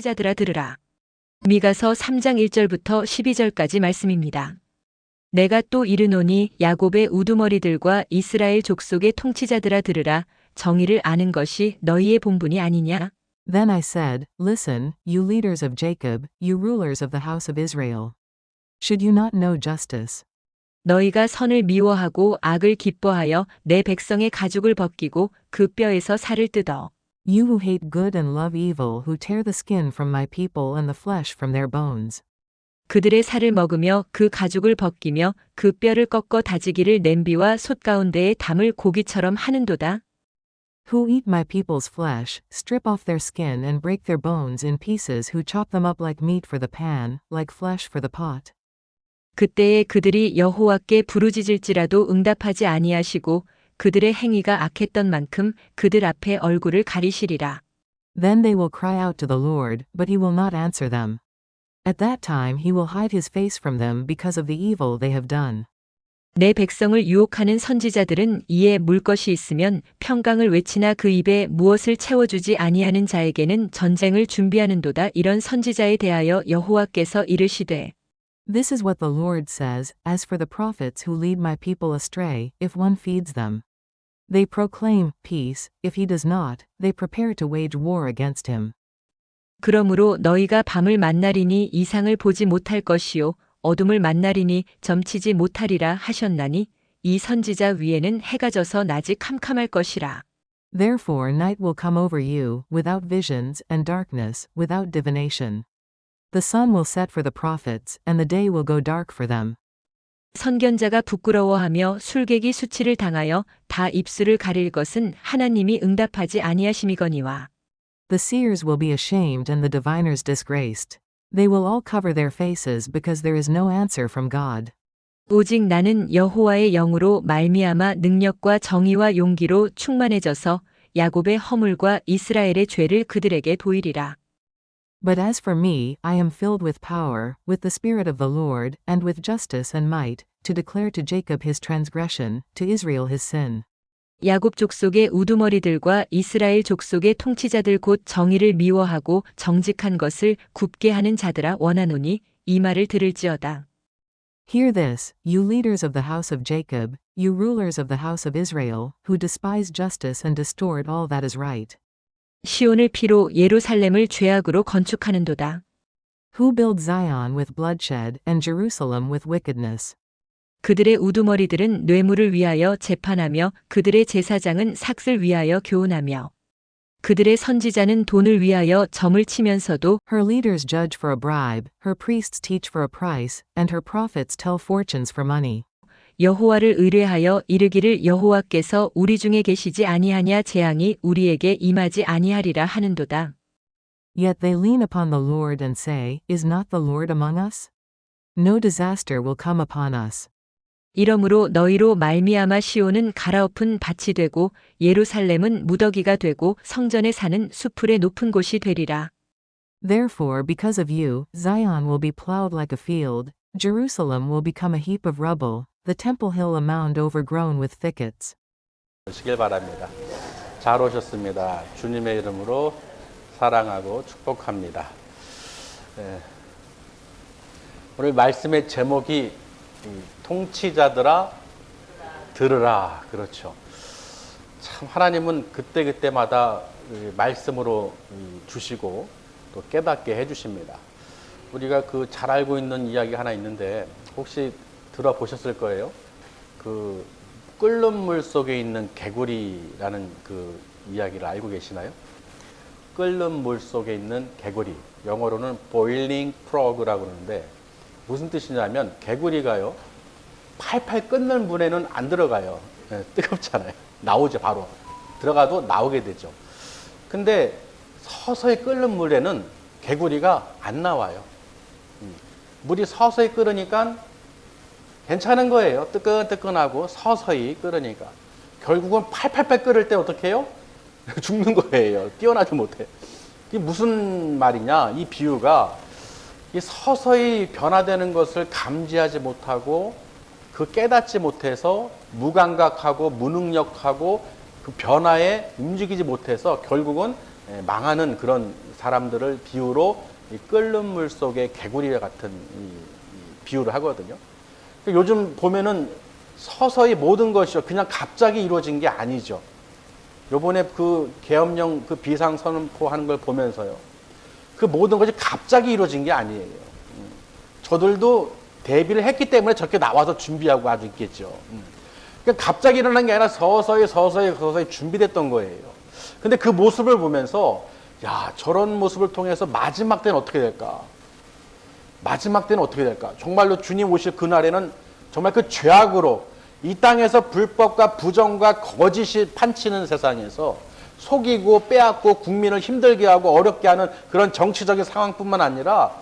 통치자들아 들으라. 미가서 3장 1절부터 12절까지 말씀입니다. 내가 또 이르노니 야곱의 우두머리들과 이스라엘 족속의 통치자들아 들으라. 정의를 아는 것이 너희의 본분이 아니냐? Then I said, Listen, you leaders of Jacob, you rulers of the house of Israel. Should you not know justice? 너희가 선을 미워하고 악을 기뻐하여 내 백성의 가죽을 벗기고 그 뼈에서 살을 뜯어. You who hate good and love evil, who tear the skin from my people and the flesh from their bones. 그들의 살을 먹으며 그 가죽을 벗기며 그 뼈를 꺾어 다지기를 냄비와 솥 가운데에 담을 고기처럼 하는도다. Who eat my people's flesh, strip off their skin and break their bones in pieces, who chop them up like meat for the pan, like flesh for the pot. 그때에 그들이 여호와께 부르짖을지라도 응답하지 아니하시고 그들의 행위가 악했던 만큼 그들 앞에 얼굴을 가리시리라. Then they will cry out to the Lord, but he will not answer them. At that time he will hide his face from them because of the evil they have done. 내 백성을 유혹하는 선지자들은 이에 물 것이 있으면 평강을 외치나 그 입에 무엇을 채워주지 아니하는 자에게는 전쟁을 준비하는도다. 이런 선지자에 대하여 여호와께서 이르시되 This is what the Lord says, as for the prophets who lead my people astray, if one feeds them. They proclaim peace, if he does not, they prepare to wage war against him. 그러므로 너희가 밤을 만나리니 이상을 보지 못할 것이요 어둠을 만나리니 점치지 못하리라 하셨나니 이 선지자 위에는 해가 져서 낮이 캄캄할 것이라. Therefore night will come over you, without visions, and darkness, without divination. The sun will set for the prophets, and the day will go dark for them. 선견자가 부끄러워하며 술객이 수치를 당하여 다 입술을 가릴 것은 하나님이 응답하지 아니하심이거니와. The seers will be ashamed and the diviners disgraced. They will all cover their faces because there is no answer from God. 오직 나는 여호와의 영으로 말미암아 능력과 정의와 용기로 충만해져서 야곱의 허물과 이스라엘의 죄를 그들에게 보이리라. But as for me, I am filled with power, with the Spirit of the Lord, and with justice and might, to declare to Jacob his transgression, to Israel his sin. 야곱 족속의 우두머리들과 이스라엘 족속의 통치자들 곧 정의를 미워하고 정직한 것을 굽게 하는 자들아 원하노니 이 말을 들을지어다. Hear this, you leaders of the house of Jacob, you rulers of the house of Israel, who despise justice and distort all that is right. 시온을 피로 예루살렘을 죄악으로 건축하는도다. Who build Zion with bloodshed, and Jerusalem with wickedness. 그들의 우두머리들은 뇌물을 위하여 재판하며 그들의 제사장은 삭슬 위하여 교훈하며 그들의 선지자는 돈을 위하여 점을 치면서도 Her leaders judge for a bribe, her priests teach for a price, and her prophets tell fortunes for money. 여호와를 의뢰하여 이르기를 여호와께서 우리 중에 계시지 아니하냐 재앙이 우리에게 임하지 아니하리라 하는도다. Yet they lean upon the Lord and say, Is not the Lord among us? No disaster will come upon us. 이러므로 너희로 말미암아 시온은 갈아엎은 밭이 되고 예루살렘은 무더기가 되고 성전에 사는 수풀의 높은 곳이 되리라. Therefore because of you, Zion will be plowed like a field, Jerusalem will become a heap of rubble, the temple hill a mound overgrown with thickets. 오시길 바랍니다. 잘 오셨습니다. 주님의 이름으로 사랑하고 축복합니다. 오늘 말씀의 제목이 통치자들아 들으라. 그렇죠. 참 하나님은 그때그때마다 말씀으로 주시고 또 깨닫게 해주십니다. 우리가 그 잘 알고 있는 이야기 하나 있는데 혹시 들어보셨을 거예요. 그 끓는 물 속에 있는 개구리라는 그 이야기를 알고 계시나요? 끓는 물 속에 있는 개구리, 영어로는 boiling frog라고 그러는데 무슨 뜻이냐면 개구리가요 팔팔 끓는 물에는 안 들어가요. 뜨겁잖아요. 나오죠. 바로 들어가도 나오게 되죠. 근데 서서히 끓는 물에는 개구리가 안 나와요. 물이 서서히 끓으니까 괜찮은 거예요. 뜨끈뜨끈하고 서서히 끓으니까. 결국은 팔팔팔 끓을 때 어떻게 해요? 죽는 거예요. 뛰어나지 못해. 이게 무슨 말이냐? 이 비유가 이 서서히 변화되는 것을 감지하지 못하고 그 깨닫지 못해서 무감각하고 무능력하고 그 변화에 움직이지 못해서 결국은 망하는 그런 사람들을 비유로 이 끓는 물 속의 개구리 같은 이 비유를 하거든요. 요즘 보면은 서서히 모든 것이 그냥 갑자기 이루어진 게 아니죠. 요번에 그 계엄령 그 비상 선포하는 걸 보면서요. 그 모든 것이 갑자기 이루어진 게 아니에요. 저들도 대비를 했기 때문에 저렇게 나와서 준비하고 아주 있겠죠. 그러니까 갑자기 일어난 게 아니라 서서히 준비됐던 거예요. 근데 그 모습을 보면서 야, 저런 모습을 통해서 마지막 때는 어떻게 될까? 마지막 때는 어떻게 될까? 정말로 주님 오실 그날에는 정말 그 죄악으로 이 땅에서 불법과 부정과 거짓이 판치는 세상에서 속이고 빼앗고 국민을 힘들게 하고 어렵게 하는 그런 정치적인 상황뿐만 아니라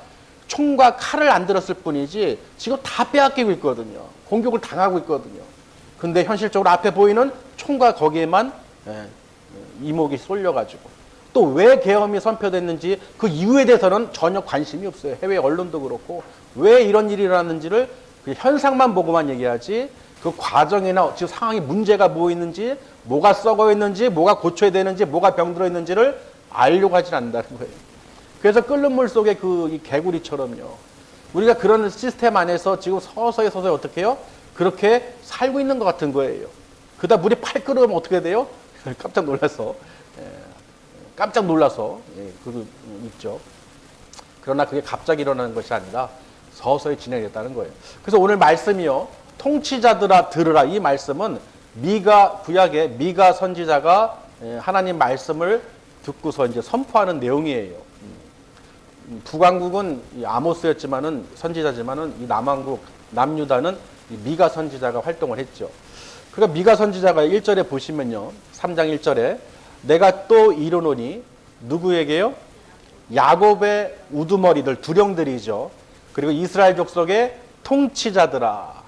총과 칼을 안 들었을 뿐이지 지금 다 빼앗기고 있거든요. 공격을 당하고 있거든요. 근데 현실적으로 앞에 보이는 총과 거기에만 이목이 쏠려가지고 또 왜 계엄이 선포됐는지 그 이유에 대해서는 전혀 관심이 없어요. 해외 언론도 그렇고 왜 이런 일이 일어났는지를 그 현상만 보고만 얘기하지 그 과정이나 지금 상황이 문제가 뭐 있는지 뭐가 썩어 있는지 뭐가 고쳐야 되는지 뭐가 병들어 있는지를 알려고 하진 않는다는 거예요. 그래서 끓는 물 속에 이 개구리처럼요. 우리가 그런 시스템 안에서 지금 서서히 어떻게 해요? 그렇게 살고 있는 것 같은 거예요. 그러다 물이 팔 끓으면 어떻게 돼요? 깜짝 놀라서. 그거 있죠. 그러나 그게 갑자기 일어나는 것이 아니라 서서히 진행됐다는 거예요. 그래서 오늘 말씀이요. 통치자들아 들으라. 이 말씀은 구약의 미가 선지자가 하나님 말씀을 듣고서 이제 선포하는 내용이에요. 북왕국은 아모스였지만은 선지자지만은 이 남유다는 미가 선지자가 활동을 했죠. 그러니까 미가 선지자가 1절에 보시면요. 3장 1절에 내가 또 이르노니 누구에게요? 야곱의 우두머리들 두령들이죠. 그리고 이스라엘 족속의 통치자들아.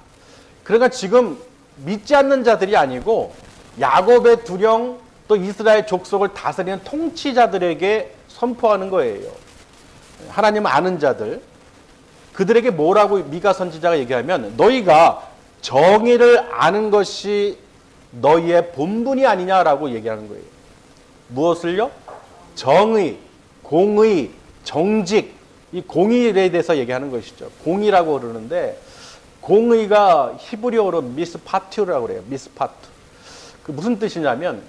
그러니까 지금 믿지 않는 자들이 아니고 야곱의 두령 또 이스라엘 족속을 다스리는 통치자들에게 선포하는 거예요. 하나님 아는 자들. 그들에게 뭐라고 미가 선지자가 얘기하면 너희가 정의를 아는 것이 너희의 본분이 아니냐라고 얘기하는 거예요. 무엇을요? 정의, 공의, 정직, 이 공의에 대해서 얘기하는 것이죠. 공의라고 그러는데 공의가 히브리어로 미스파투라고 그래요. 미스파투. 그 무슨 뜻이냐면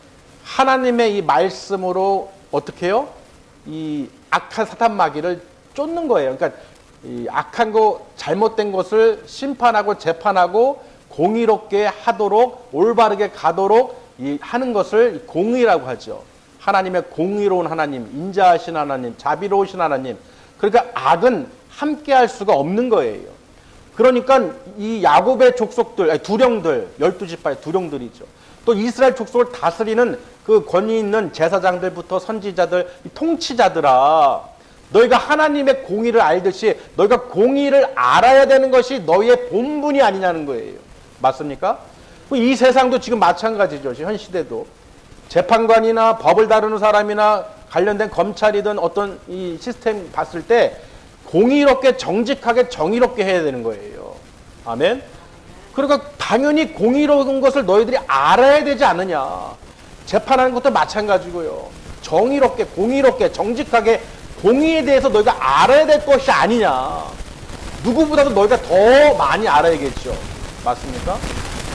하나님의 이 말씀으로 어떻게 해요? 이 악한 사탄 마귀를 쫓는 거예요. 그러니까 이 악한 거 잘못된 것을 심판하고 재판하고 공의롭게 하도록 올바르게 가도록 하는 것을 공의라고 하죠. 하나님의 공의로운 하나님, 인자하신 하나님, 자비로우신 하나님. 그러니까 악은 함께 할 수가 없는 거예요. 그러니까 이 야곱의 족속들, 두령들, 12지파의 두령들이죠. 또 이스라엘 족속을 다스리는 그 권위 있는 제사장들부터 선지자들, 통치자들아. 너희가 하나님의 공의를 알듯이 너희가 공의를 알아야 되는 것이 너희의 본분이 아니냐는 거예요. 맞습니까? 이 세상도 지금 마찬가지죠. 현 시대도. 재판관이나 법을 다루는 사람이나 관련된 검찰이든 어떤 이 시스템 봤을 때 공의롭게 정직하게 정의롭게 해야 되는 거예요. 아멘. 그러니까 당연히 공의로운 것을 너희들이 알아야 되지 않느냐. 재판하는 것도 마찬가지고요. 정의롭게 공의롭게 정직하게 공의에 대해서 너희가 알아야 될 것이 아니냐. 누구보다도 너희가 더 많이 알아야겠죠. 맞습니까?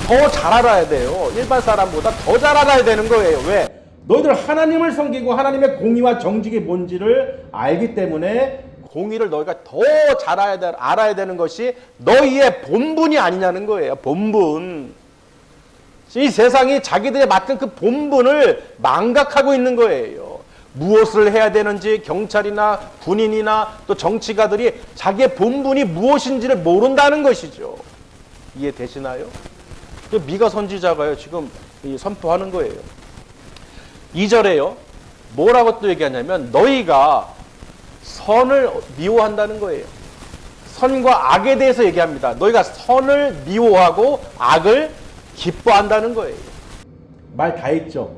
더 잘 알아야 돼요. 일반 사람보다 더 잘 알아야 되는 거예요. 왜? 너희들 하나님을 섬기고 하나님의 공의와 정직이 뭔지를 알기 때문에 공의를 너희가 더 잘 알아야 되는 것이 너희의 본분이 아니냐는 거예요. 본분. 이 세상이 자기들의 맡은 그 본분을 망각하고 있는 거예요. 무엇을 해야 되는지 경찰이나 군인이나 또 정치가들이 자기의 본분이 무엇인지를 모른다는 것이죠. 이해되시나요? 미가 선지자가요, 지금 선포하는 거예요. 2절에요, 뭐라고 또 얘기하냐면, 너희가 선을 미워한다는 거예요. 선과 악에 대해서 얘기합니다. 너희가 선을 미워하고 악을 기뻐한다는 거예요. 말 다 했죠.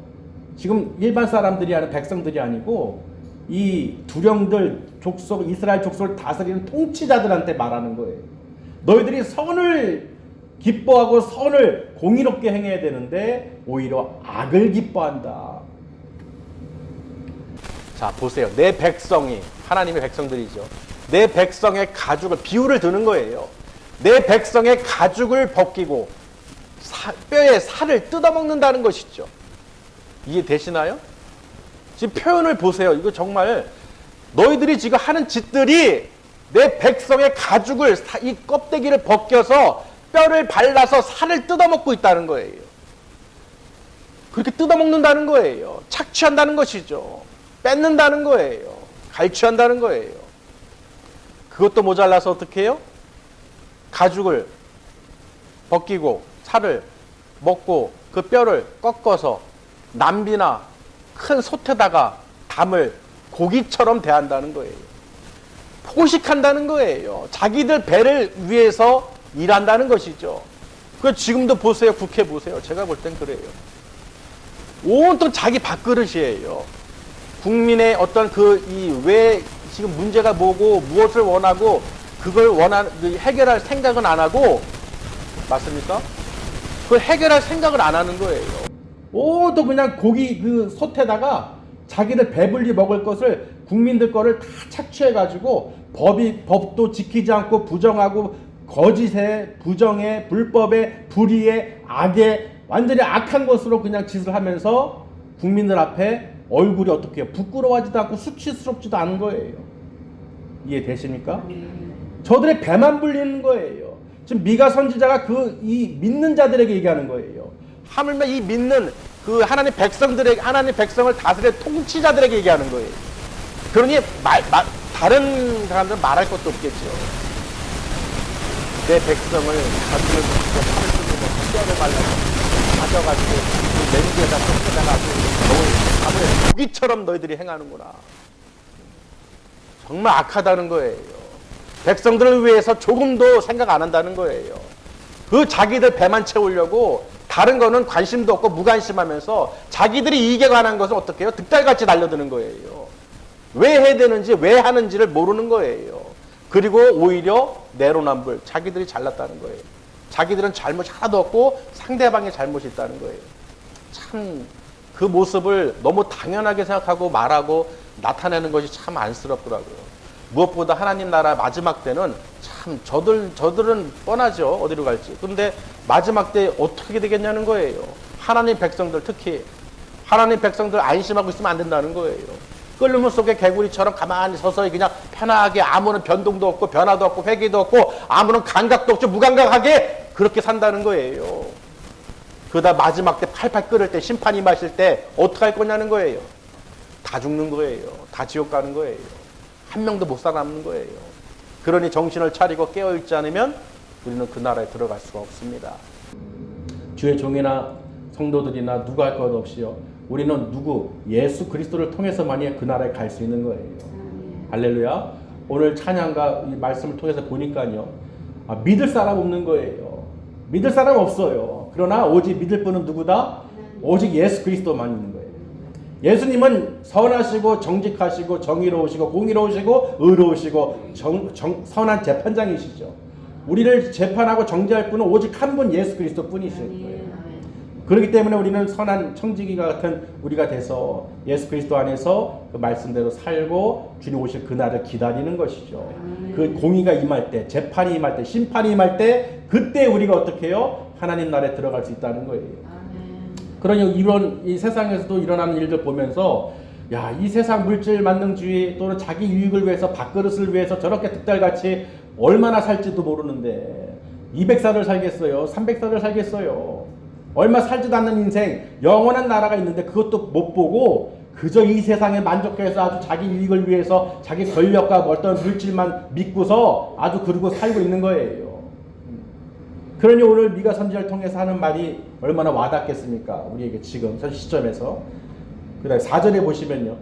지금 일반 사람들이 아니라 백성들이 아니고, 이 두령들, 족속, 이스라엘 족속을 다스리는 통치자들한테 말하는 거예요. 너희들이 선을 기뻐하고 선을 공의롭게 행해야 되는데 오히려 악을 기뻐한다. 자, 보세요. 내 백성이, 하나님의 백성들이죠. 내 백성의 가죽을, 비유를 드는 거예요. 내 백성의 가죽을 벗기고 뼈의 살을 뜯어먹는다는 것이죠. 이해되시나요? 지금 표현을 보세요. 이거 정말 너희들이 지금 하는 짓들이 내 백성의 가죽을, 이 껍데기를 벗겨서 뼈를 발라서 살을 뜯어먹고 있다는 거예요. 그렇게 뜯어먹는다는 거예요. 착취한다는 것이죠. 뺏는다는 거예요. 갈취한다는 거예요. 그것도 모자라서 어떻게 해요? 가죽을 벗기고 살을 먹고 그 뼈를 꺾어서 남비나 큰 솥에다가 담을 고기처럼 대한다는 거예요. 포식한다는 거예요. 자기들 배를 위해서 일한다는 것이죠. 그 지금도 보세요. 국회 보세요. 제가 볼 땐 그래요. 온통 자기 밥그릇이에요. 국민의 어떤 왜 지금 문제가 뭐고 무엇을 원하고 그걸 해결할 생각은 안 하고, 맞습니까? 그걸 해결할 생각을 안 하는 거예요. 온통 그냥 고기 그 솥에다가 자기들 배불리 먹을 것을 국민들 거를 다 착취해가지고 법도 지키지 않고 부정하고 거짓에 부정에 불법에 불의에 악에 완전히 악한 것으로 그냥 짓을 하면서 국민들 앞에 얼굴이 어떻게 해요? 부끄러워하지도 않고 수치스럽지도 않은 거예요. 이해되십니까? 저들의 배만 불리는 거예요. 지금 미가 선지자가 이 믿는 자들에게 얘기하는 거예요. 하물며 이 믿는 그 하나님 백성을 다스릴 통치자들에게 얘기하는 거예요. 그러니 다른 사람들은 말할 것도 없겠죠. 내 백성을 가슴을 벗고 팔을 뜯고 뼈를 발라서 가져가지고 그 냄비에다 섞어다가 밥을 고기처럼 너희들이 행하는구나. 정말 악하다는 거예요. 백성들을 위해서 조금도 생각 안 한다는 거예요. 그 자기들 배만 채우려고 다른 거는 관심도 없고 무관심하면서 자기들이 이익에 관한 것은 어떻게 해요? 득달같이 달려드는 거예요. 왜 해야 되는지 왜 하는지를 모르는 거예요. 그리고 오히려 내로남불, 자기들이 잘났다는 거예요. 자기들은 잘못 하나도 없고 상대방의 잘못이 있다는 거예요. 참 그 모습을 너무 당연하게 생각하고 말하고 나타내는 것이 참 안쓰럽더라고요. 무엇보다 하나님 나라 마지막 때는 참 저들은 뻔하죠. 어디로 갈지. 그런데 마지막 때 어떻게 되겠냐는 거예요. 하나님 백성들, 특히 하나님 백성들 안심하고 있으면 안 된다는 거예요. 끓는 물 속에 개구리처럼 가만히 서서히 그냥 편하게 아무런 변동도 없고 변화도 없고 회개도 없고 아무런 감각도 없이 무감각하게 그렇게 산다는 거예요. 그러다 마지막 때 팔팔 끓을 때 심판이 임하실 때 어떻게 할 거냐는 거예요. 다 죽는 거예요. 다 지옥 가는 거예요. 한 명도 못 살아남는 거예요. 그러니 정신을 차리고 깨어있지 않으면 우리는 그 나라에 들어갈 수가 없습니다. 주의 종이나 성도들이나 누가 할 것 없이요. 우리는 예수 그리스도를 통해서만이 그 나라에 갈 수 있는 거예요. 할렐루야. 오늘 찬양과 이 말씀을 통해서 보니까요. 믿을 사람 없는 거예요. 믿을 사람 없어요. 그러나 오직 믿을 분은 누구다? 오직 예수 그리스도만 있는 거예요. 예수님은 선하시고 정직하시고 정의로우시고 공의로우시고 의로우시고 선한 재판장이시죠. 우리를 재판하고 정죄할 분은 오직 한 분 예수 그리스도 뿐이실 거예요. 그렇기 때문에 우리는 선한 청지기가 같은 우리가 돼서 예수 그리스도 안에서 그 말씀대로 살고 주님 오실 그날을 기다리는 것이죠. 그 공의가 임할 때, 재판이 임할 때, 심판이 임할 때 그때 우리가 어떻게 해요? 하나님 나라에 들어갈 수 있다는 거예요. 그러니 이 세상에서도 일어나는 일들 보면서 이 세상 물질 만능주의 또는 자기 유익을 위해서 밥그릇을 위해서 저렇게 득달같이 얼마나 살지도 모르는데 200살을 살겠어요? 300살을 살겠어요? 얼마 살지도 않는 인생, 영원한 나라가 있는데 그것도 못 보고 그저 이 세상에 만족해서 아주 자기 유익을 위해서 자기 권력과 어떤 물질만 믿고서 아주 그러고 살고 있는 거예요. 그러니 오늘 미가 선지자를 통해서 하는 말이 얼마나 와닿겠습니까? 우리에게 지금 현 시점에서. 그다음에 4절에 보시면요.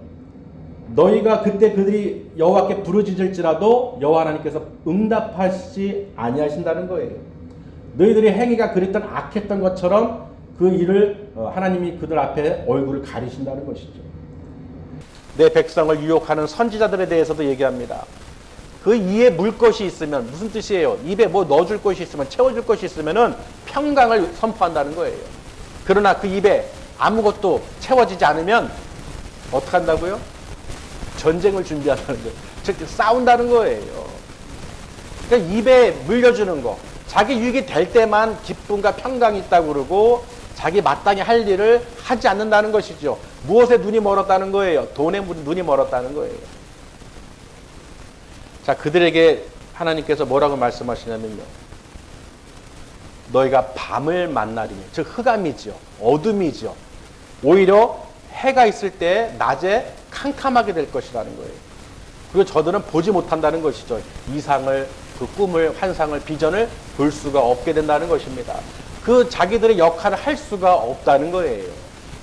너희가 그때 그들이 여호와께 부르짖을지라도 여호와 하나님께서 응답하시지 아니하신다는 거예요. 너희들의 행위가 그랬던 악했던 것처럼 그 일을 하나님이 그들 앞에 얼굴을 가리신다는 것이죠. 내 백성을 유혹하는 선지자들에 대해서도 얘기합니다. 그 이에 물 것이 있으면 무슨 뜻이에요? 입에 뭐 넣어줄 것이 있으면 채워줄 것이 있으면은 평강을 선포한다는 거예요. 그러나 그 입에 아무것도 채워지지 않으면 어떻게 한다고요? 전쟁을 준비한다는 거예요. 즉 싸운다는 거예요. 그러니까 입에 물려주는 거, 자기 유익이 될 때만 기쁨과 평강이 있다고 그러고 자기 마땅히 할 일을 하지 않는다는 것이죠. 무엇에 눈이 멀었다는 거예요? 돈에 눈이 멀었다는 거예요. 자, 그들에게 하나님께서 뭐라고 말씀하시냐면요. 너희가 밤을 만나리니, 즉 흑암이죠. 어둠이죠. 오히려 해가 있을 때 낮에 캄캄하게 될 것이라는 거예요. 그리고 저들은 보지 못한다는 것이죠. 이상을, 그 꿈을, 환상을, 비전을 볼 수가 없게 된다는 것입니다. 그 자기들의 역할을 할 수가 없다는 거예요.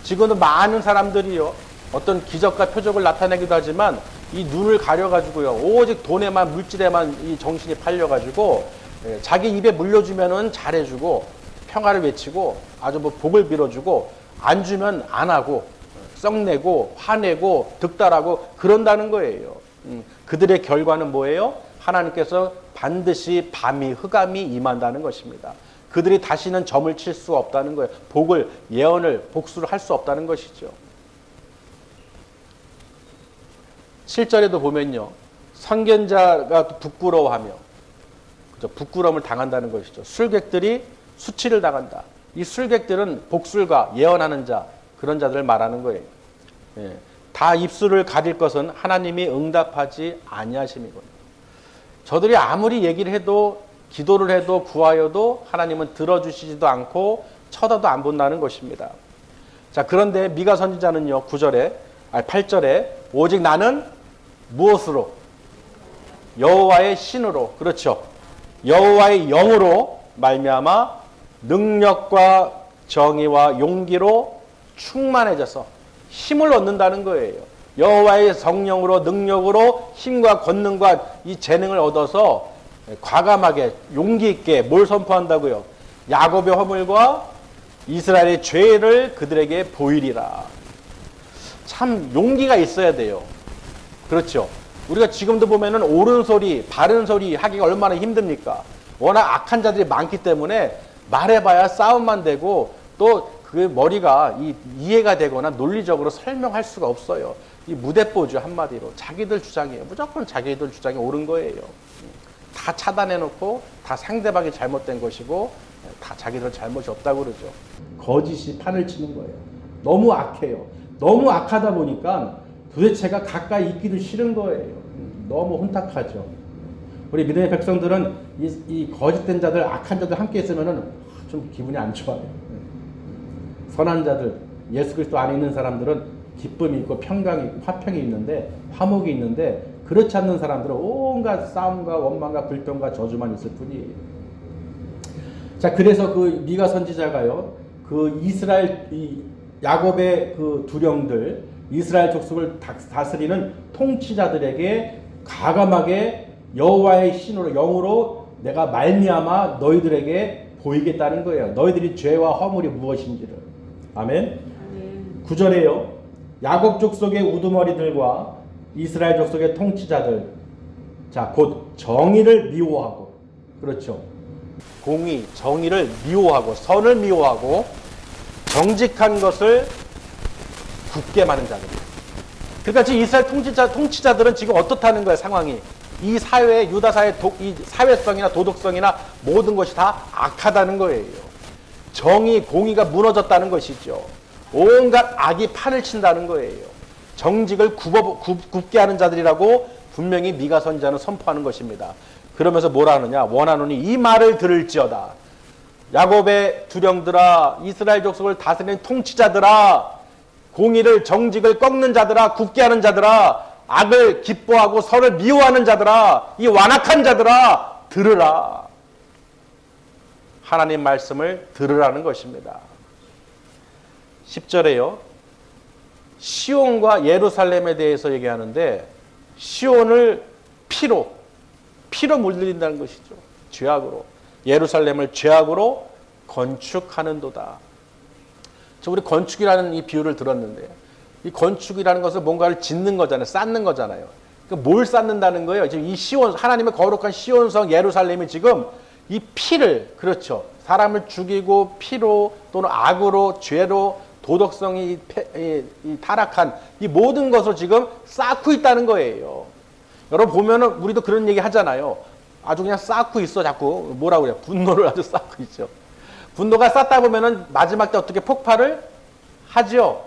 지금도 많은 사람들이요, 어떤 기적과 표적을 나타내기도 하지만 이 눈을 가려가지고요, 오직 돈에만, 물질에만 이 정신이 팔려가지고 자기 입에 물려주면은 잘해주고 평화를 외치고 아주 뭐 복을 빌어주고 안 주면 안 하고 썩내고 화내고 득달하고 그런다는 거예요. 그들의 결과는 뭐예요? 하나님께서 반드시 밤이, 흑암이 임한다는 것입니다. 그들이 다시는 점을 칠 수 없다는 거예요. 복을, 예언을, 복수를 할 수 없다는 것이죠. 7절에도 보면요, 선견자가 부끄러워하며, 그죠? 부끄러움을 당한다는 것이죠. 술객들이 수치를 당한다. 이 술객들은 복술가, 예언하는 자, 그런 자들을 말하는 거예요. 예. 다 입술을 가릴 것은 하나님이 응답하지 아니하심이거든요. 저들이 아무리 얘기를 해도, 기도를 해도, 구하여도 하나님은 들어주시지도 않고 쳐다도 안 본다는 것입니다. 자, 그런데 미가 선지자는요, 8절에 오직 나는 무엇으로? 여호와의 신으로, 그렇죠. 여호와의 영으로 말미암아 능력과 정의와 용기로 충만해져서 힘을 얻는다는 거예요. 여호와의 성령으로, 능력으로, 힘과 권능과 이 재능을 얻어서 과감하게 용기 있게 뭘 선포한다고요? 야곱의 허물과 이스라엘의 죄를 그들에게 보이리라. 참 용기가 있어야 돼요. 그렇죠. 우리가 지금도 보면은 옳은 소리, 바른 소리 하기가 얼마나 힘듭니까? 워낙 악한 자들이 많기 때문에 말해봐야 싸움만 되고 또 그 머리가 이해가 되거나 논리적으로 설명할 수가 없어요. 이 무대뽀죠, 한마디로. 자기들 주장이에요. 무조건 자기들 주장이 옳은 거예요. 다 차단해놓고 다 상대방이 잘못된 것이고 다 자기들 잘못이 없다고 그러죠. 거짓이 판을 치는 거예요. 너무 악해요. 너무 악하다 보니까 도대체가 가까이 있기도 싫은 거예요. 너무 혼탁하죠. 우리 믿음의 백성들은 이 거짓된 자들, 악한 자들 함께 있으면은 좀 기분이 안 좋아요. 선한 자들, 예수 그리스도 안에 있는 사람들은 기쁨이 있고 평강이 있고 화평이 있는데, 화목이 있는데, 그렇지 않는 사람들은 온갖 싸움과 원망과 불평과 저주만 있을 뿐이에요. 자, 그래서 그 미가 선지자가요, 그 이스라엘, 야곱의 그 두령들, 이스라엘 족속을 다스리는 통치자들에게 과감하게 여호와의 신으로, 영으로 내가 말미암아 너희들에게 보이겠다는 거예요. 너희들이 죄와 허물이 무엇인지를. 아멘. 9절에요. 야곱 족속의 우두머리들과 이스라엘 족속의 통치자들, 자, 곧 정의를 미워하고, 그렇죠. 공의, 정의를 미워하고, 선을 미워하고, 정직한 것을 굳게 마는 자들. 그러니까 지금 이스라엘 통치자들은 지금 어떻다는 거예요, 상황이. 이 사회, 유다 사회, 이 사회성이나 도덕성이나 모든 것이 다 악하다는 거예요. 정의, 공의가 무너졌다는 것이죠. 온갖 악이 판을 친다는 거예요. 정직을 굽게 하는 자들이라고 분명히 미가 선지자는 선포하는 것입니다. 그러면서 뭐라 하느냐? 원하노니 이 말을 들을지어다. 야곱의 두령들아, 이스라엘 족속을 다스리는 통치자들아, 공의를, 정직을 꺾는 자들아, 굽게 하는 자들아, 악을 기뻐하고 선을 미워하는 자들아, 이 완악한 자들아, 들으라. 하나님 말씀을 들으라는 것입니다. 10절에요. 시온과 예루살렘에 대해서 얘기하는데, 시온을 피로 물들인다는 것이죠. 죄악으로. 예루살렘을 죄악으로 건축하는도다. 우리 건축이라는 이 비유를 들었는데, 이 건축이라는 것은 뭔가를 짓는 거잖아요. 쌓는 거잖아요. 그러니까 뭘 쌓는다는 거예요? 지금 이 시온, 하나님의 거룩한 시온성 예루살렘이 지금 이 피를, 그렇죠. 사람을 죽이고 피로 또는 악으로, 죄로 도덕성이 이 타락한 이 모든 것을 지금 쌓고 있다는 거예요. 여러분 보면은 우리도 그런 얘기 하잖아요. 아주 그냥 쌓고 있어. 자꾸 뭐라고 그래요? 분노를 아주 쌓고 있죠. 분노가 쌓다 보면은 마지막 때 어떻게 폭발을 하죠.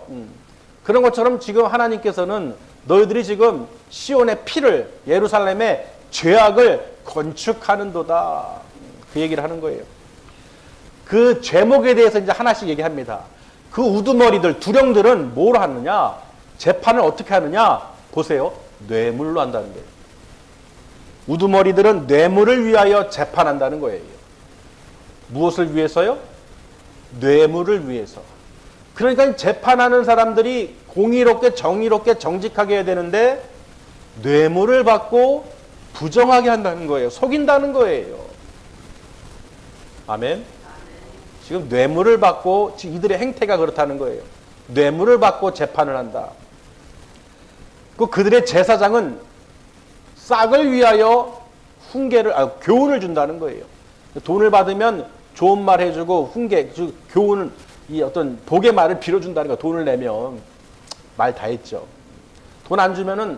그런 것처럼 지금 하나님께서는 너희들이 지금 시온의 피를, 예루살렘의 죄악을 건축하는도다. 그 얘기를 하는 거예요. 그 죄목에 대해서 이제 하나씩 얘기합니다. 그 우두머리들, 두령들은 뭘 하느냐? 재판을 어떻게 하느냐? 보세요. 뇌물로 한다는 거예요. 우두머리들은 뇌물을 위하여 재판한다는 거예요. 무엇을 위해서요? 뇌물을 위해서. 그러니까 재판하는 사람들이 공의롭게 정의롭게 정직하게 해야 되는데 뇌물을 받고 부정하게 한다는 거예요. 속인다는 거예요. 아멘. 지금 뇌물을 받고 지금 이들의 행태가 그렇다는 거예요. 뇌물을 받고 재판을 한다. 그들의 제사장은 싹을 위하여 교훈을 준다는 거예요. 돈을 받으면 좋은 말 해주고 즉 교훈은 이 어떤 복의 말을 빌어준다는 거예요. 돈을 내면 말 다 했죠. 돈 안 주면은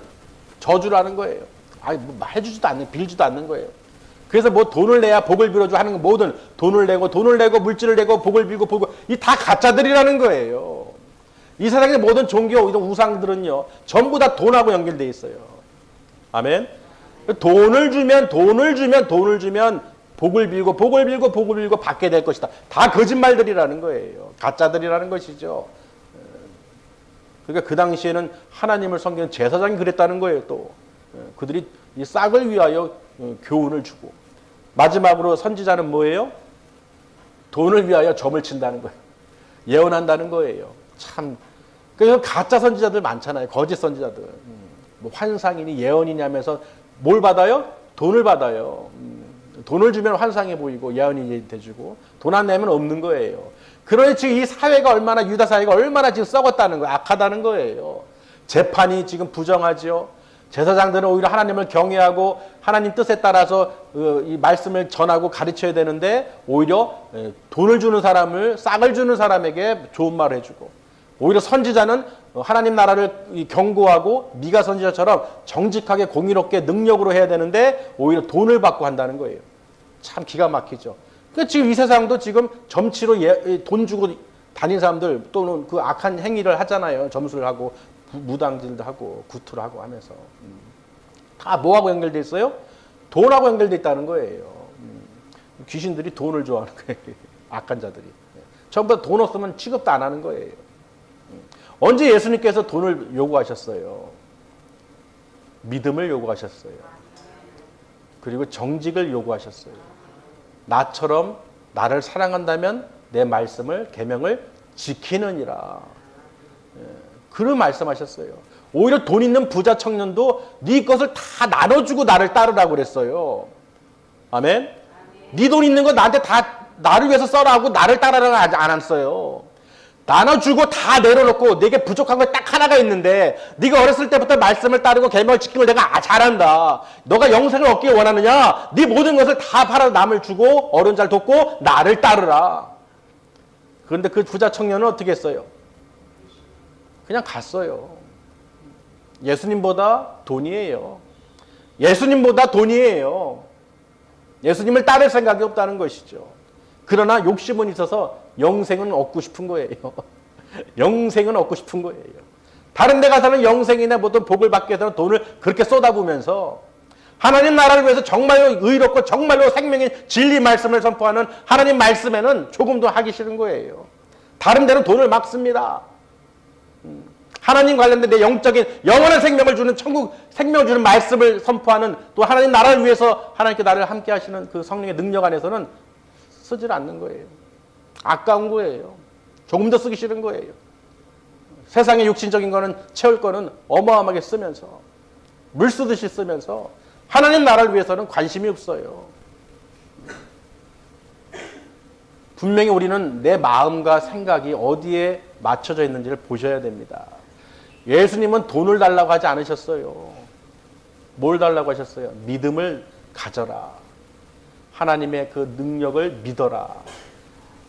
저주라는 거예요. 뭐 해주지도 않는, 빌지도 않는 거예요. 그래서 뭐 돈을 내야 복을 빌어주고 하는 건 뭐든 돈을 내고 물질을 내고 복을 빌고 이 다 가짜들이라는 거예요. 이 세상의 모든 종교, 우상들은요 전부 다 돈하고 연결돼 있어요. 아멘. 돈을 주면 복을 빌고 받게 될 것이다. 다 거짓말들이라는 거예요. 가짜들이라는 것이죠. 그러니까 그 당시에는 하나님을 섬기는 제사장이 그랬다는 거예요. 또 그들이 이 싹을 위하여 교훈을 주고 마지막으로 선지자는 뭐예요? 돈을 위하여 점을 친다는 거예요. 예언한다는 거예요. 참 그래서 가짜 선지자들 많잖아요. 거짓 선지자들. 뭐 환상이니 예언이냐면서 뭘 받아요? 돈을 받아요. 돈을 주면 환상해 보이고 예언이 돼주고 돈 안 내면 없는 거예요. 그러니 지금 이 사회가 얼마나 유다 사회가 얼마나 지금 썩었다는 거예요. 악하다는 거예요. 재판이 지금 부정하죠. 제사장들은 오히려 하나님을 경외하고 하나님 뜻에 따라서 이 말씀을 전하고 가르쳐야 되는데 오히려 돈을 주는 사람을 싹을 주는 사람에게 좋은 말을 해주고 오히려 선지자는 하나님 나라를 경고하고 미가 선지자처럼 정직하게 공의롭게 능력으로 해야 되는데 오히려 돈을 받고 한다는 거예요. 참 기가 막히죠. 그러니까 지금 이 세상도 지금 점치로 돈 주고 다닌 사람들 또는 그 악한 행위를 하잖아요. 점수를 하고 무당질도 하고 구투를 하고 하면서 다 뭐하고 연결돼 있어요? 돈하고 연결돼 있다는 거예요. 귀신들이 돈을 좋아하는 거예요. 악한 자들이. 전부 다 돈 없으면 취급도 안 하는 거예요. 언제 예수님께서 돈을 요구하셨어요? 믿음을 요구하셨어요. 그리고 정직을 요구하셨어요. 나처럼 나를 사랑한다면 내 말씀을 계명을 지키느니라. 그런 말씀하셨어요. 오히려 돈 있는 부자 청년도 네 것을 다 나눠주고 나를 따르라고 그랬어요. 아멘? 네 돈 있는 거 나한테 다 나를 위해서 써라고 나를 따르라고 안 했어요. 나눠주고 다 내려놓고 내게 부족한 거 딱 하나가 있는데 네가 어렸을 때부터 말씀을 따르고 계명을 지키는 걸 내가 잘한다. 너가 영생을 얻길 원하느냐? 네 모든 것을 다 팔아 남을 주고 어른 잘 돕고 나를 따르라. 그런데 그 부자 청년은 어떻게 했어요? 그냥 갔어요. 예수님보다 돈이에요. 예수님보다 돈이에요. 예수님을 따를 생각이 없다는 것이죠. 그러나 욕심은 있어서 영생은 얻고 싶은 거예요. 영생은 얻고 싶은 거예요. 다른 데 가서는 영생이나 모든 복을 받기 위해서는 돈을 그렇게 쏟아부면서 하나님 나라를 위해서 정말로 의롭고 정말로 생명인 진리 말씀을 선포하는 하나님 말씀에는 조금도 하기 싫은 거예요. 다른 데는 돈을 막 씁니다. 하나님 관련된 내 영적인 영원한 생명을 주는 천국 생명을 주는 말씀을 선포하는 또 하나님 나라를 위해서 하나님께 나를 함께 하시는 그 성령의 능력 안에서는 쓰질 않는 거예요. 아까운 거예요. 조금 더 쓰기 싫은 거예요. 세상의 육신적인 거는 채울 거는 어마어마하게 쓰면서 물 쓰듯이 쓰면서 하나님 나라를 위해서는 관심이 없어요. 분명히 우리는 내 마음과 생각이 어디에 맞춰져 있는지를 보셔야 됩니다. 예수님은 돈을 달라고 하지 않으셨어요. 뭘 달라고 하셨어요? 믿음을 가져라. 하나님의 그 능력을 믿어라.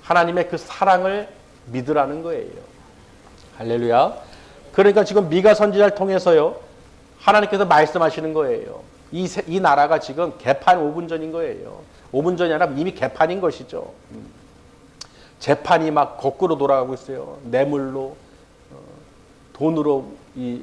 하나님의 그 사랑을 믿으라는 거예요. 할렐루야. 그러니까 지금 미가 선지자를 통해서요, 하나님께서 말씀하시는 거예요. 이 나라가 지금 개판 5분 전인 거예요. 5분 전이 아니라 이미 개판인 것이죠. 재판이 막 거꾸로 돌아가고 있어요. 뇌물로, 돈으로 이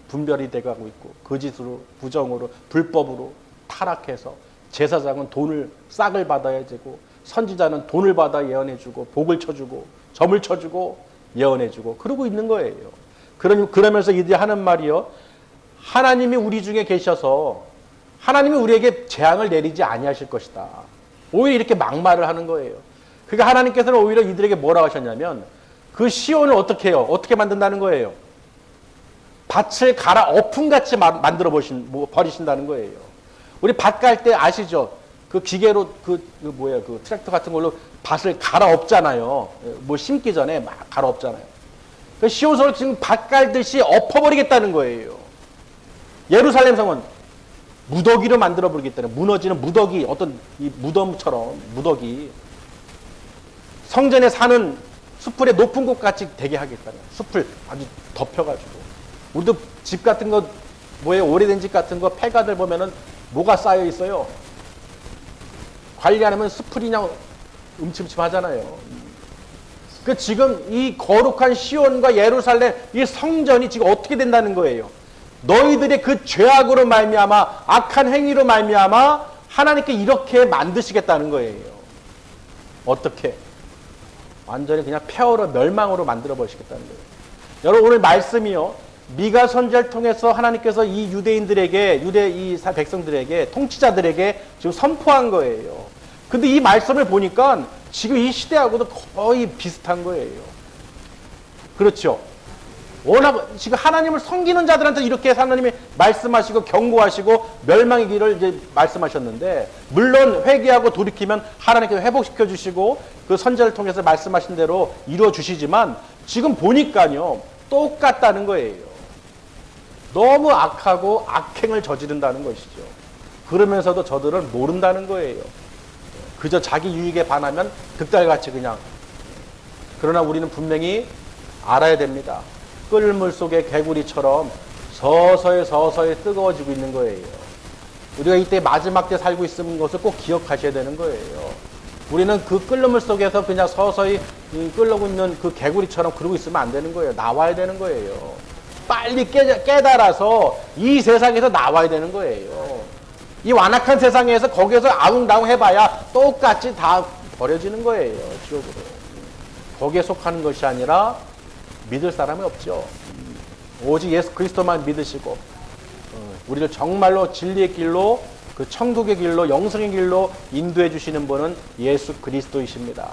분별이 돼가고 있고, 거짓으로, 부정으로, 불법으로 타락해서 제사장은 돈을 싹을 받아야 되고, 선지자는 돈을 받아 예언해주고, 복을 쳐주고, 점을 쳐주고, 예언해주고, 그러고 있는 거예요. 그러면서 이들이 하는 말이요, 하나님이 우리 중에 계셔서 하나님이 우리에게 재앙을 내리지 아니하실 것이다. 오히려 이렇게 막말을 하는 거예요. 그러니까 하나님께서는 오히려 이들에게 뭐라고 하셨냐면, 그 시온을 어떻게 해요? 어떻게 만든다는 거예요? 밭을 갈아 어품같이 만들어 버리신다는 거예요. 우리 밭 갈 때 아시죠? 그 기계로 그 트랙터 같은 걸로 밭을 갈아 엎잖아요. 뭐 심기 전에 막 갈아 엎잖아요. 그 시온성을 지금 밭 갈듯이 엎어버리겠다는 거예요. 예루살렘 성은 무더기로 만들어 버리겠다는, 무너지는 무더기, 어떤 이 무덤처럼 무더기, 성전에 사는 숲풀의 높은 곳 같이 되게 하겠다는, 숲을 아주 덮여가지고. 우리도 집 같은 거, 오래된 집 같은 거 폐가들 보면은 뭐가 쌓여 있어요. 관리 안 하면 숲풀이 그냥 음침침하잖아요. 그 지금 이 거룩한 시온과 예루살렘 이 성전이 지금 어떻게 된다는 거예요? 너희들의 그 죄악으로 말미암아, 악한 행위로 말미암아 하나님께 이렇게 만드시겠다는 거예요. 어떻게? 완전히 그냥 폐허로 멸망으로 만들어 버리시겠다는 거예요. 여러분, 오늘 말씀이요, 미가 선지자를 통해서 하나님께서 이 유대인들에게, 유대 이 백성들에게, 통치자들에게 지금 선포한 거예요. 근데 이 말씀을 보니까 지금 이 시대하고도 거의 비슷한 거예요. 그렇죠? 워낙 지금 하나님을 섬기는 자들한테 이렇게 하나님이 말씀하시고 경고하시고 멸망의 길을 이제 말씀하셨는데, 물론 회개하고 돌이키면 하나님께서 회복시켜 주시고 그 선지자를 통해서 말씀하신 대로 이루어 주시지만, 지금 보니까요 똑같다는 거예요. 너무 악하고 악행을 저지른다는 것이죠. 그러면서도 저들은 모른다는 거예요. 그저 자기 유익에 반하면 득달같이 그냥. 그러나 우리는 분명히 알아야 됩니다. 끓는 물 속에 개구리처럼 서서히 뜨거워지고 있는 거예요. 우리가 이때 마지막 때 살고 있는 것을 꼭 기억하셔야 되는 거예요. 우리는 그 끓는 물 속에서 그냥 서서히 끓고 있는 그 개구리처럼 그러고 있으면 안 되는 거예요. 나와야 되는 거예요. 빨리 깨달아서 이 세상에서 나와야 되는 거예요. 이 완악한 세상에서 거기에서 아웅다웅 해봐야 똑같이 다 버려지는 거예요. 지옥으로. 거기에 속하는 것이 아니라 믿을 사람이 없죠. 오직 예수 그리스도만 믿으시고 우리를 정말로 진리의 길로, 그 천국의 길로, 영생의 길로 인도해 주시는 분은 예수 그리스도이십니다.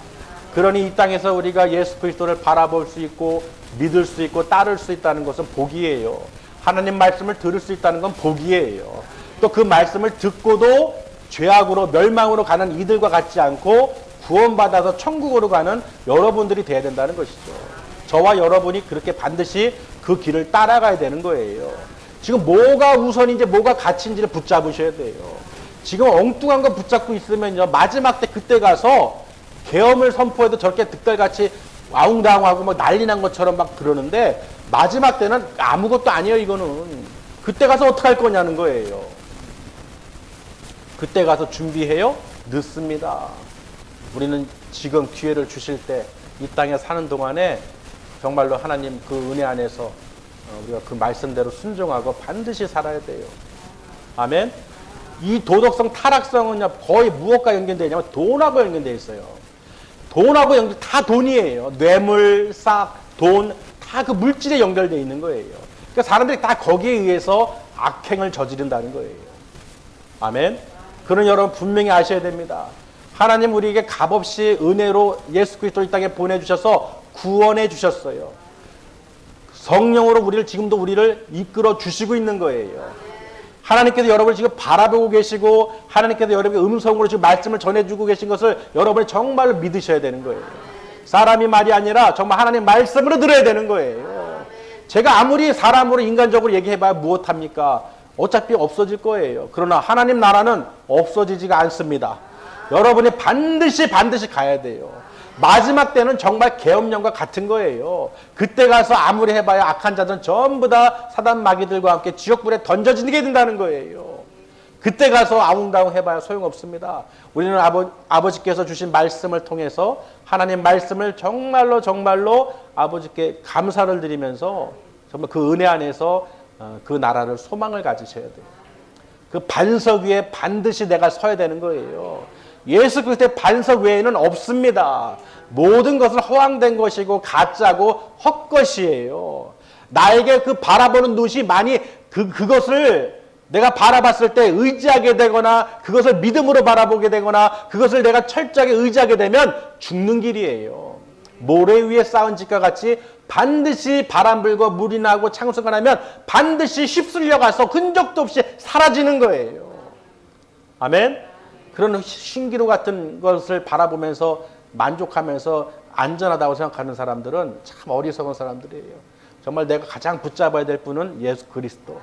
그러니 이 땅에서 우리가 예수 그리스도를 바라볼 수 있고 믿을 수 있고 따를 수 있다는 것은 복이에요. 하나님 말씀을 들을 수 있다는 건 복이에요. 또 그 말씀을 듣고도 죄악으로 멸망으로 가는 이들과 같지 않고 구원받아서 천국으로 가는 여러분들이 돼야 된다는 것이죠. 저와 여러분이 그렇게 반드시 그 길을 따라가야 되는 거예요. 지금 뭐가 우선인지 뭐가 가치인지를 붙잡으셔야 돼요. 지금 엉뚱한 거 붙잡고 있으면요, 마지막 때 그때 가서 계엄을 선포해도 저렇게 득달같이 아웅다웅하고 막 난리 난 것처럼 막 그러는데, 마지막 때는 아무것도 아니에요. 이거는 그때 가서 어떻게 할 거냐는 거예요. 그때 가서 준비해요? 늦습니다. 우리는 지금 기회를 주실 때 이 땅에 사는 동안에 정말로 하나님 그 은혜 안에서 우리가 그 말씀대로 순종하고 반드시 살아야 돼요. 아멘. 이 도덕성 타락성은요, 거의 무엇과 연결되어 있냐면 돈하고 연결되어 있어요. 돈하고 다 돈이에요. 뇌물, 싹, 돈, 다 그 물질에 연결되어 있는 거예요. 그러니까 사람들이 다 거기에 의해서 악행을 저지른다는 거예요. 아멘. 그런 여러분 분명히 아셔야 됩니다. 하나님 우리에게 값없이 은혜로 예수 그리스도를 이 땅에 보내주셔서 구원해 주셨어요. 성령으로 우리를 지금도 우리를 이끌어 주시고 있는 거예요. 하나님께서 여러분을 지금 바라보고 계시고 하나님께서 여러분에게 음성으로 지금 말씀을 전해주고 계신 것을 여러분이 정말로 믿으셔야 되는 거예요. 사람이 말이 아니라 정말 하나님 말씀으로 들어야 되는 거예요. 제가 아무리 사람으로 인간적으로 얘기해봐야 무엇합니까? 어차피 없어질 거예요. 그러나 하나님 나라는 없어지지가 않습니다. 여러분이 반드시 가야 돼요. 마지막 때는 정말 계엄령과 같은 거예요. 그때 가서 아무리 해봐야 악한 자들은 전부 다 사단 마귀들과 함께 지옥불에 던져지게 된다는 거예요. 그때 가서 아웅다웅 해봐야 소용없습니다. 우리는 아버지께서 주신 말씀을 통해서 하나님 말씀을 정말로 아버지께 감사를 드리면서 정말 그 은혜 안에서 그 나라를 소망을 가지셔야 돼요. 그 반석 위에 반드시 내가 서야 되는 거예요. 예수 그리스도의 반석 외에는 없습니다. 모든 것은 허황된 것이고 가짜고 헛것이에요. 나에게 그 바라보는 눈이 많이 그것을 내가 바라봤을 때 의지하게 되거나 그것을 믿음으로 바라보게 되거나 그것을 내가 철저하게 의지하게 되면 죽는 길이에요. 모래 위에 쌓은 집과 같이 반드시 바람 불고 물이 나고 창수가 나면 반드시 휩쓸려 가서 흔적도 없이 사라지는 거예요. 아멘? 그런 신기루 같은 것을 바라보면서 만족하면서 안전하다고 생각하는 사람들은 참 어리석은 사람들이에요. 정말 내가 가장 붙잡아야 될 분은 예수 그리스도.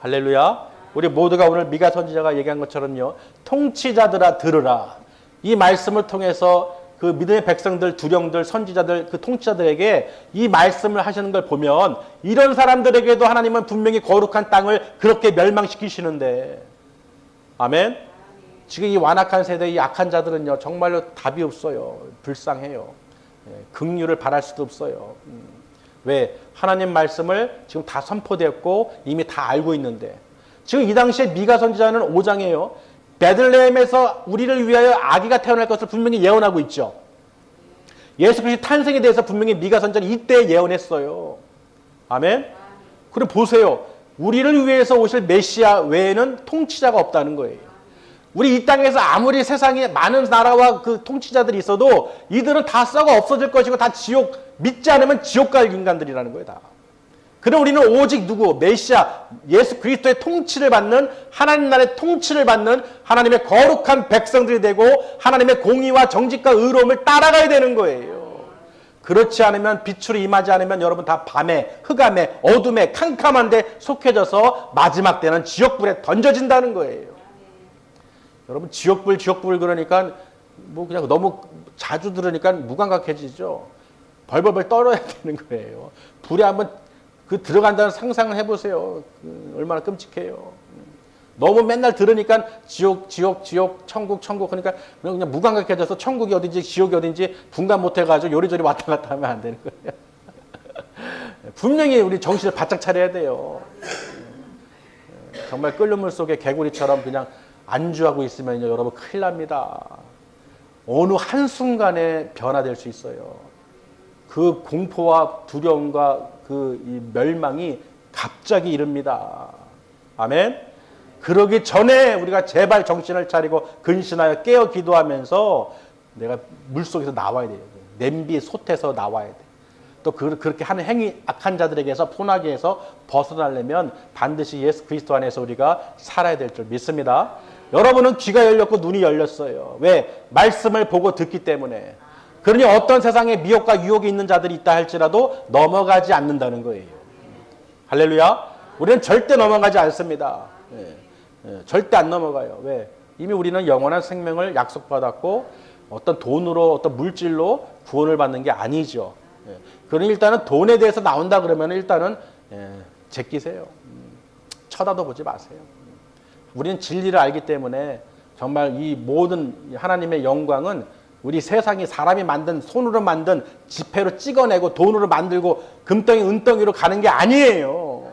할렐루야. 우리 모두가 오늘 미가 선지자가 얘기한 것처럼요. 통치자들아 들으라. 이 말씀을 통해서 그 믿음의 백성들, 두령들, 선지자들, 그 통치자들에게 이 말씀을 하시는 걸 보면 이런 사람들에게도 하나님은 분명히 거룩한 땅을 그렇게 멸망시키시는데, 아멘? 지금 이 완악한 세대, 이 악한 자들은요, 정말로 답이 없어요. 불쌍해요. 긍휼을 바랄 수도 없어요. 왜? 하나님 말씀을 지금 다 선포되었고 이미 다 알고 있는데, 지금 이 당시에 미가 선지자는 5장이에요. 베들레헴에서 우리를 위하여 아기가 태어날 것을 분명히 예언하고 있죠. 예수 그리스도의 탄생에 대해서 분명히 미가 선지자는 이때 예언했어요. 아멘? 그리고 보세요. 우리를 위해서 오실 메시아 외에는 통치자가 없다는 거예요. 우리 이 땅에서 아무리 세상에 많은 나라와 그 통치자들이 있어도 이들은 다 썩어 없어질 것이고 다 지옥, 믿지 않으면 지옥 갈 인간들이라는 거예요, 다. 그럼 우리는 오직 누구? 메시아, 예수 그리스도의 통치를 받는, 하나님 나라의 통치를 받는 하나님의 거룩한 백성들이 되고 하나님의 공의와 정직과 의로움을 따라가야 되는 거예요. 그렇지 않으면, 빛으로 임하지 않으면 여러분 다 밤에, 흑암에, 어둠에, 캄캄한데 속해져서 마지막 때는 지옥불에 던져진다는 거예요. 여러분 지옥불 그러니까 뭐 그냥 너무 자주 들으니까 무감각해지죠. 벌벌벌 떨어야 되는 거예요. 불에 한번 그 들어간다는 상상을 해보세요. 얼마나 끔찍해요. 너무 맨날 들으니까 지옥, 천국 그러니까 그냥 무감각해져서 천국이 어딘지 지옥이 어딘지 분간 못해가지고 요리조리 왔다 갔다 하면 안 되는 거예요. 분명히 우리 정신을 바짝 차려야 돼요. 정말 끓는 물 속에 개구리처럼 그냥 안주하고 있으면 여러분 큰일 납니다. 어느 한순간에 변화될 수 있어요. 그 공포와 두려움과 그 이 멸망이 갑자기 이릅니다. 아멘? 그러기 전에 우리가 제발 정신을 차리고 근신하여 깨어 기도하면서 내가 물속에서 나와야 돼요. 냄비 솥에서 나와야 돼. 또 그렇게 하는 행위 악한 자들에게서 소나기에서 벗어나려면 반드시 예수 그리스도 안에서 우리가 살아야 될 줄 믿습니다. 여러분은 귀가 열렸고 눈이 열렸어요. 왜? 말씀을 보고 듣기 때문에. 그러니 어떤 세상에 미혹과 유혹이 있는 자들이 있다 할지라도 넘어가지 않는다는 거예요. 할렐루야. 우리는 절대 넘어가지 않습니다. 절대 안 넘어가요. 왜? 이미 우리는 영원한 생명을 약속받았고 어떤 돈으로 어떤 물질로 구원을 받는 게 아니죠. 그러니 일단은 돈에 대해서 나온다 그러면 일단은 제끼세요. 쳐다도 보지 마세요. 우리는 진리를 알기 때문에 정말 이 모든 하나님의 영광은 우리 세상이 사람이 만든 손으로 만든 지폐로 찍어내고 돈으로 만들고 금덩이 은덩이로 가는 게 아니에요.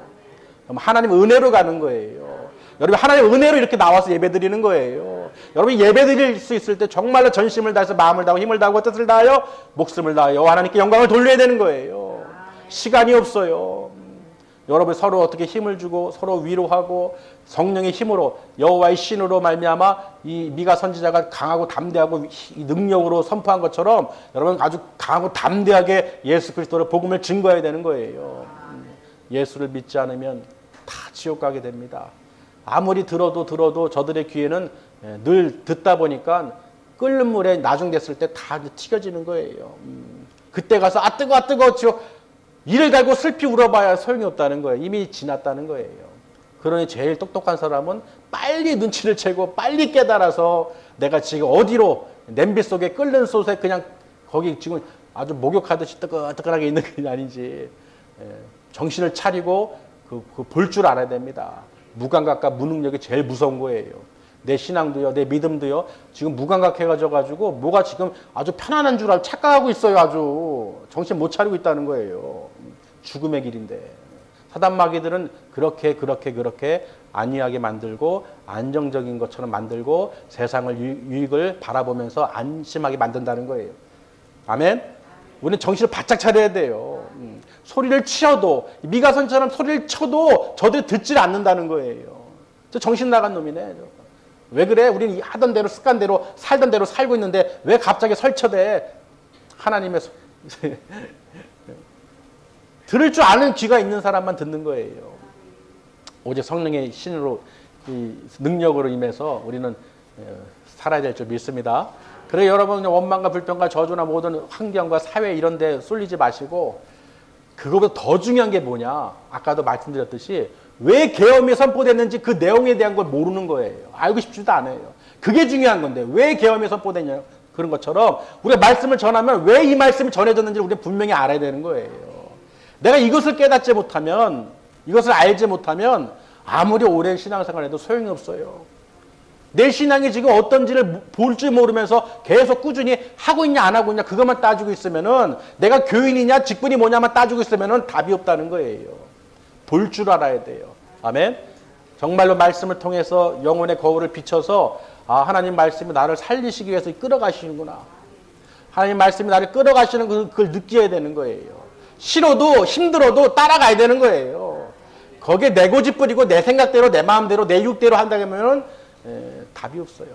하나님 은혜로 가는 거예요. 여러분 하나님 은혜로 이렇게 나와서 예배드리는 거예요. 여러분이 예배드릴 수 있을 때 정말로 전심을 다해서 마음을 다하고 힘을 다하고 뜻을 다하여 목숨을 다하여 하나님께 영광을 돌려야 되는 거예요. 시간이 없어요. 여러분 서로 어떻게 힘을 주고 서로 위로하고 성령의 힘으로 여호와의 신으로 말미암아 이 미가 선지자가 강하고 담대하고 능력으로 선포한 것처럼 여러분 아주 강하고 담대하게 예수 그리스도를 복음을 증거해야 되는 거예요. 예수를 믿지 않으면 다 지옥 가게 됩니다. 아무리 들어도 저들의 귀에는 늘 듣다 보니까 끓는 물에 나중 됐을 때 다 튀겨지는 거예요. 그때 가서 아 뜨거 지옥 이를 갈고 슬피 울어봐야 소용이 없다는 거예요. 이미 지났다는 거예요. 그러니 제일 똑똑한 사람은 빨리 눈치를 채고 빨리 깨달아서 내가 지금 어디로 냄비 속에 끓는 솥에 그냥 거기 지금 아주 목욕하듯이 뜨끈뜨끈하게 있는 게 아닌지 정신을 차리고 볼 줄 알아야 됩니다. 무감각과 무능력이 제일 무서운 거예요. 내 신앙도요, 내 믿음도요, 지금 무감각해가지고 뭐가 지금 아주 편안한 줄 알고 착각하고 있어요. 아주 정신 못 차리고 있다는 거예요. 죽음의 길인데. 사단 마귀들은 그렇게 안이하게 만들고 안정적인 것처럼 만들고 세상을 유익을 바라보면서 안심하게 만든다는 거예요. 아멘? 우리는 정신을 바짝 차려야 돼요. 소리를 치어도 미가 선지자처럼 소리를 쳐도 저들이 듣질 않는다는 거예요. 저 정신 나간 놈이네. 왜 그래? 우리는 하던 대로 습관대로 살던 대로 살고 있는데 왜 갑자기 설쳐대? 하나님의 들을 줄 아는 귀가 있는 사람만 듣는 거예요. 오직 성령의 신으로 이 능력으로 임해서 우리는 살아야 될 줄 믿습니다. 그래 여러분 원망과 불평과 저주나 모든 환경과 사회 이런 데 쏠리지 마시고 그거보다 더 중요한 게 뭐냐? 아까도 말씀드렸듯이 왜 계엄이 선포됐는지 그 내용에 대한 걸 모르는 거예요. 알고 싶지도 않아요. 그게 중요한 건데 왜 계엄이 선포됐냐? 그런 것처럼 우리가 말씀을 전하면 왜 이 말씀이 전해졌는지를 우리가 분명히 알아야 되는 거예요. 내가 이것을 깨닫지 못하면 이것을 알지 못하면 아무리 오랜 신앙생활을 해도 소용이 없어요. 내 신앙이 지금 어떤지를 볼 줄 모르면서 계속 꾸준히 하고 있냐 안 하고 있냐 그것만 따지고 있으면은 내가 교인이냐 직분이 뭐냐만 따지고 있으면은 답이 없다는 거예요. 볼 줄 알아야 돼요. 아멘. 정말로 말씀을 통해서 영혼의 거울을 비춰서 아 하나님 말씀이 나를 살리시기 위해서 끌어가시는구나. 하나님 말씀이 나를 끌어가시는 그걸 느껴야 되는 거예요. 싫어도 힘들어도 따라가야 되는 거예요. 거기에 내 고집 부리고 내 생각대로 내 마음대로 내 육대로 한다면 답이 없어요.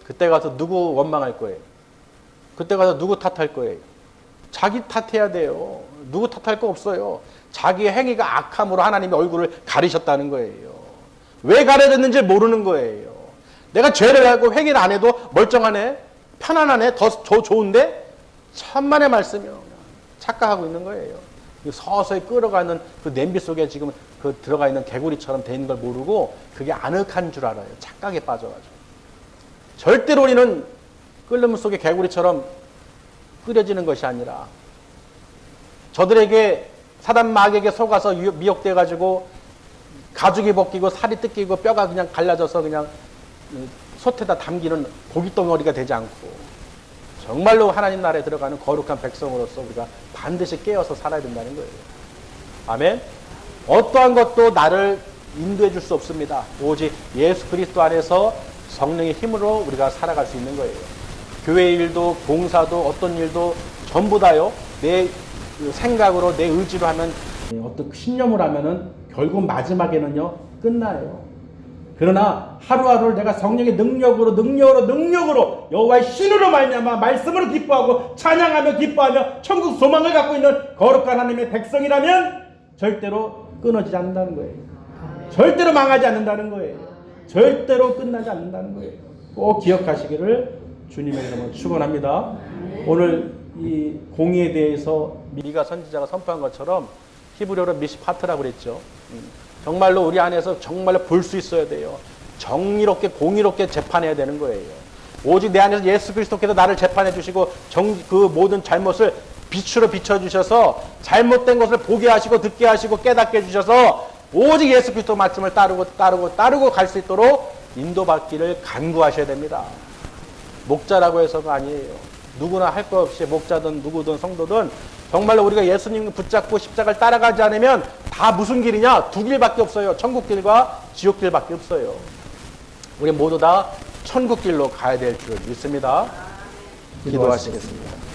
그때 가서 누구 원망할 거예요? 그때 가서 누구 탓할 거예요? 자기 탓해야 돼요. 누구 탓할 거 없어요. 자기의 행위가 악함으로 하나님의 얼굴을 가리셨다는 거예요. 왜 가려졌는지 모르는 거예요. 내가 죄를 하고 행위를 안 해도 멀쩡하네, 편안하네, 더 좋은데 천만의 말씀이요. 착각하고 있는 거예요. 서서히 끓어가는 그 냄비 속에 지금 그 들어가 있는 개구리처럼 돼 있는 걸 모르고 그게 아늑한 줄 알아요. 착각에 빠져가지고. 절대로 우리는 끓는 물 속에 개구리처럼 끓여지는 것이 아니라 저들에게 사단 마귀에게 속아서 미혹돼가지고 가죽이 벗기고 살이 뜯기고 뼈가 그냥 갈라져서 그냥 솥에다 담기는 고깃덩어리가 되지 않고 정말로 하나님 나라에 들어가는 거룩한 백성으로서 우리가 반드시 깨어서 살아야 된다는 거예요. 아멘. 어떠한 것도 나를 인도해 줄 수 없습니다. 오직 예수 그리스도 안에서 성령의 힘으로 우리가 살아갈 수 있는 거예요. 교회 일도 봉사도 어떤 일도 전부 다요. 내 생각으로 내 의지로 하면 어떤 신념을 하면은 결국 마지막에는요 끝나요. 그러나 하루하루를 내가 성령의 능력으로 여호와의 신으로 말미암아 말씀으로 기뻐하고 찬양하며 기뻐하며 천국 소망을 갖고 있는 거룩한 하나님의 백성이라면 절대로 끊어지지 않는다는 거예요. 절대로 망하지 않는다는 거예요. 절대로 끝나지 않는다는 거예요. 꼭 기억하시기를 주님의 이름으로 축원합니다. 오늘 이 공의에 대해서 미가 선지자가 선포한 것처럼 히브리어로 미시파트라고 그랬죠. 정말로 우리 안에서 정말로 볼 수 있어야 돼요. 정의롭게 공의롭게 재판해야 되는 거예요. 오직 내 안에서 예수 그리스도께서 나를 재판해 주시고 그 모든 잘못을 빛으로 비춰주셔서 잘못된 것을 보게 하시고 듣게 하시고 깨닫게 해주셔서 오직 예수 그리스도 말씀을 따르고 갈 수 있도록 인도받기를 간구하셔야 됩니다. 목자라고 해서가 아니에요. 누구나 할 거 없이 목자든 누구든 성도든 정말로 우리가 예수님을 붙잡고 십자가를 따라가지 않으면 다 무슨 길이냐? 두 길밖에 없어요. 천국길과 지옥길밖에 없어요. 우리 모두 다 천국길로 가야 될 줄 믿습니다. 기도하시겠습니다.